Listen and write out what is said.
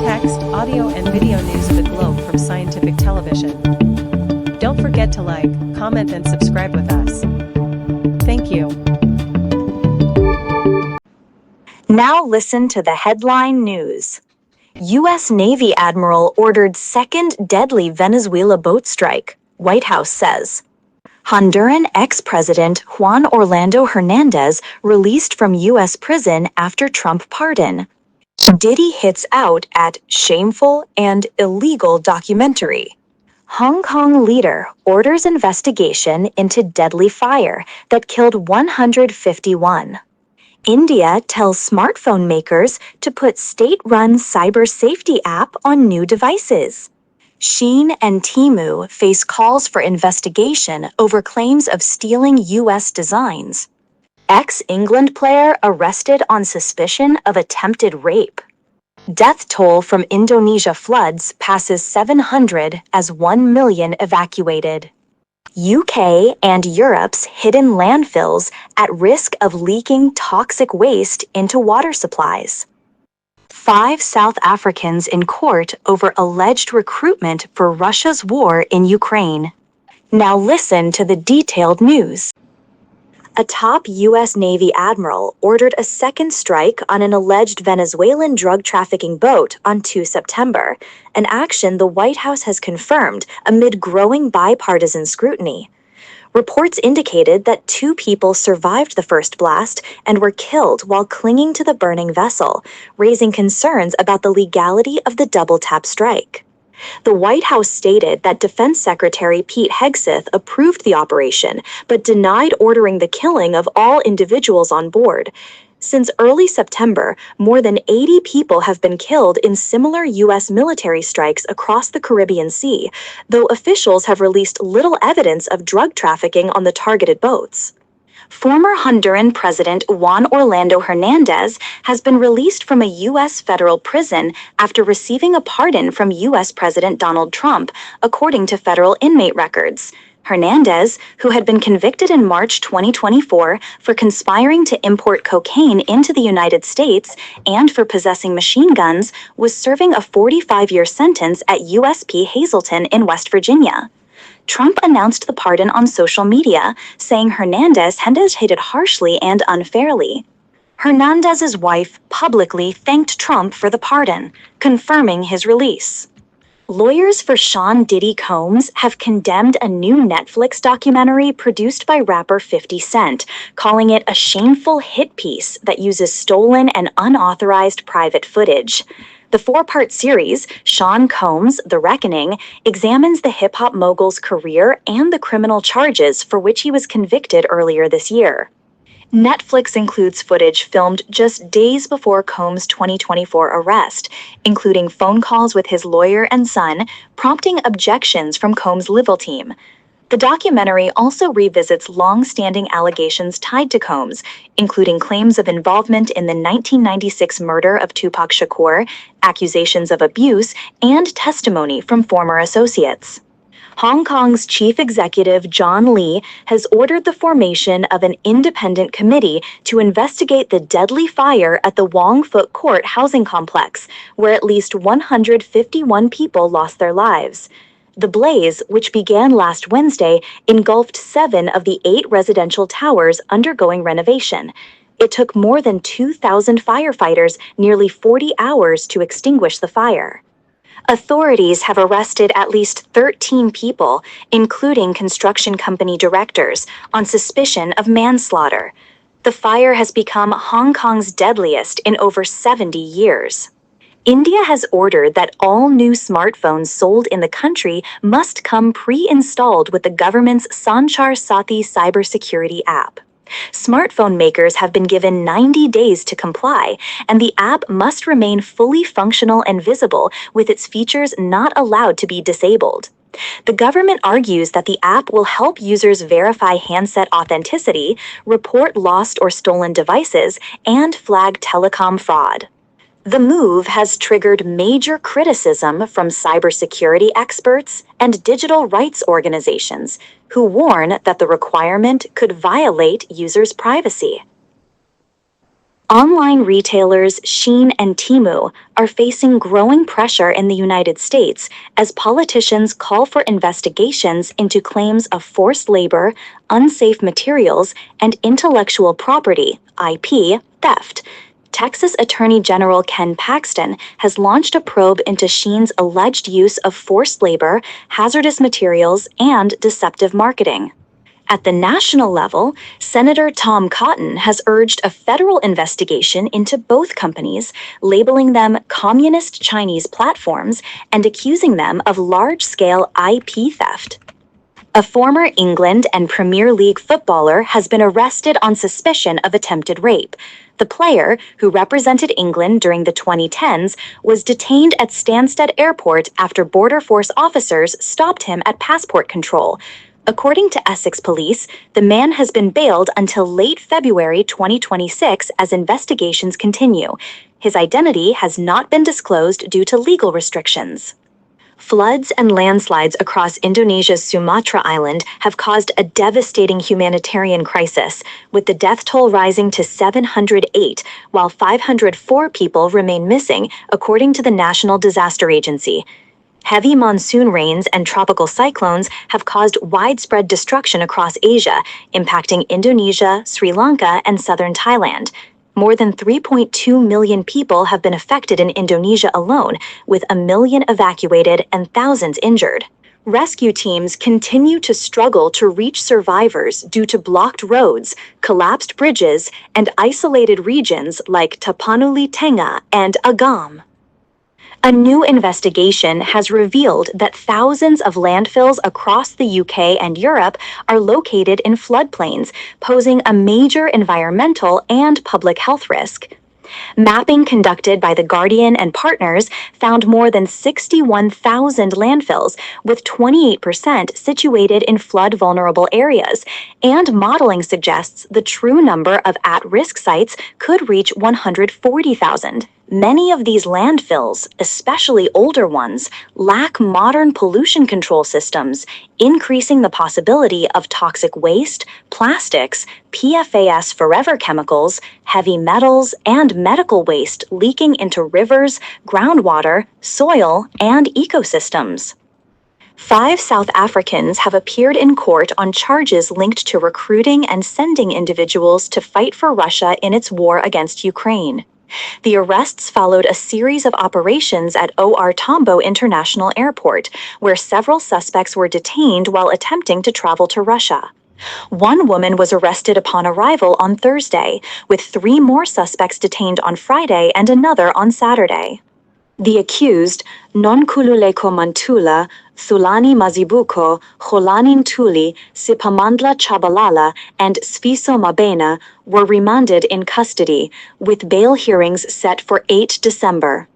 text, audio, and video news of the globe from Scientific Television. Don't forget to like, comment, and subscribe with us. Thank you. Now listen to the headline news. U.S. Navy Admiral ordered second deadly Venezuela boat strike, White House says. Honduran ex-president Juan Orlando Hernandez released from U.S. prison after Trump pardon. Diddy hits out at shameful and illegal documentary. Hong Kong leader orders investigation into deadly fire that killed 151. India tells smartphone makers to put state-run cyber safety app on new devices. Shein and Temu face calls for investigation over claims of stealing U.S. designs. Ex-England player arrested on suspicion of attempted rape. Death toll from Indonesia floods passes 700 as 1 million evacuated. UK and Europe's hidden landfills at risk of leaking toxic waste into water supplies. 5 South Africans in court over alleged recruitment for Russia's war in Ukraine. Now listen to the detailed news. A top U.S. Navy admiral ordered a second strike on an alleged Venezuelan drug trafficking boat on 2 September, an action the White House has confirmed amid growing bipartisan scrutiny. Reports indicated that 2 people survived the first blast and were killed while clinging to the burning vessel, raising concerns about the legality of the double-tap strike. The White House stated that Defense Secretary Pete Hegseth approved the operation, but denied ordering the killing of all individuals on board. Since early September, more than 80 people have been killed in similar U.S. military strikes across the Caribbean Sea, though officials have released little evidence of drug trafficking on the targeted boats. Former Honduran President Juan Orlando Hernandez has been released from a U.S. federal prison after receiving a pardon from U.S. President Donald Trump, according to federal inmate records. Hernandez, who had been convicted in March 2024 for conspiring to import cocaine into the United States and for possessing machine guns, was serving a 45-year sentence at USP Hazleton in West Virginia. Trump announced the pardon on social media, saying Hernandez had hit harshly and unfairly. Hernandez's wife publicly thanked Trump for the pardon, confirming his release. Lawyers for Sean Diddy Combs have condemned a new Netflix documentary produced by rapper 50 Cent, calling it a shameful hit piece that uses stolen and unauthorized private footage. The 4-part series, Sean Combs: The Reckoning, examines the hip-hop mogul's career and the criminal charges for which he was convicted earlier this year. Netflix includes footage filmed just days before Combs' 2024 arrest, including phone calls with his lawyer and son, prompting objections from Combs' legal team. The documentary also revisits long-standing allegations tied to Combs, including claims of involvement in the 1996 murder of Tupac Shakur, accusations of abuse, and testimony from former associates. Hong Kong's chief executive John Lee has ordered the formation of an independent committee to investigate the deadly fire at the Wong Fuk Court housing complex, where at least 151 people lost their lives. The blaze, which began last Wednesday, engulfed 7 of the 8 residential towers undergoing renovation. It took more than 2,000 firefighters nearly 40 hours to extinguish the fire. Authorities have arrested at least 13 people, including construction company directors, on suspicion of manslaughter. The fire has become Hong Kong's deadliest in over 70 years. India has ordered that all new smartphones sold in the country must come pre-installed with the government's Sanchar Sathi cybersecurity app. Smartphone makers have been given 90 days to comply, and the app must remain fully functional and visible, with its features not allowed to be disabled. The government argues that the app will help users verify handset authenticity, report lost or stolen devices, and flag telecom fraud. The move has triggered major criticism from cybersecurity experts and digital rights organizations, who warn that the requirement could violate users' privacy. Online retailers Shein and Temu are facing growing pressure in the United States as politicians call for investigations into claims of forced labor, unsafe materials, and intellectual property (IP) theft. Texas Attorney General Ken Paxton has launched a probe into Shein's alleged use of forced labor, hazardous materials, and deceptive marketing. At the national level, Senator Tom Cotton has urged a federal investigation into both companies, labeling them communist Chinese platforms and accusing them of large-scale IP theft. A former England and Premier League footballer has been arrested on suspicion of attempted rape. The player, who represented England during the 2010s, was detained at Stansted Airport after Border Force officers stopped him at passport control. According to Essex Police, the man has been bailed until late February 2026 as investigations continue. His identity has not been disclosed due to legal restrictions. Floods and landslides across Indonesia's Sumatra Island have caused a devastating humanitarian crisis, with the death toll rising to 708, while 504 people remain missing, according to the National Disaster Agency. Heavy monsoon rains and tropical cyclones have caused widespread destruction across Asia, impacting Indonesia, Sri Lanka, and southern Thailand. More than 3.2 million people have been affected in Indonesia alone, with 1 million evacuated and thousands injured. Rescue teams continue to struggle to reach survivors due to blocked roads, collapsed bridges, and isolated regions like Tapanuli Tengah and Agam. A new investigation has revealed that thousands of landfills across the UK and Europe are located in floodplains, posing a major environmental and public health risk. Mapping conducted by The Guardian and partners found more than 61,000 landfills, with 28% situated in flood-vulnerable areas, and modeling suggests the true number of at-risk sites could reach 140,000. Many of these landfills, especially older ones, lack modern pollution control systems, increasing the possibility of toxic waste, plastics, PFAS forever chemicals, heavy metals, and medical waste leaking into rivers, groundwater, soil, and ecosystems. 5 South Africans have appeared in court on charges linked to recruiting and sending individuals to fight for Russia in its war against Ukraine. The arrests followed a series of operations at OR Tambo International Airport, where several suspects were detained while attempting to travel to Russia. One woman was arrested upon arrival on Thursday, with 3 more suspects detained on Friday and another on Saturday. The accused, Nonkululeko Mantula, Thulani Mazibuko, Kholanin Tuli, Sipamandla Chabalala, and Sfiso Mabena were remanded in custody, with bail hearings set for 8 December.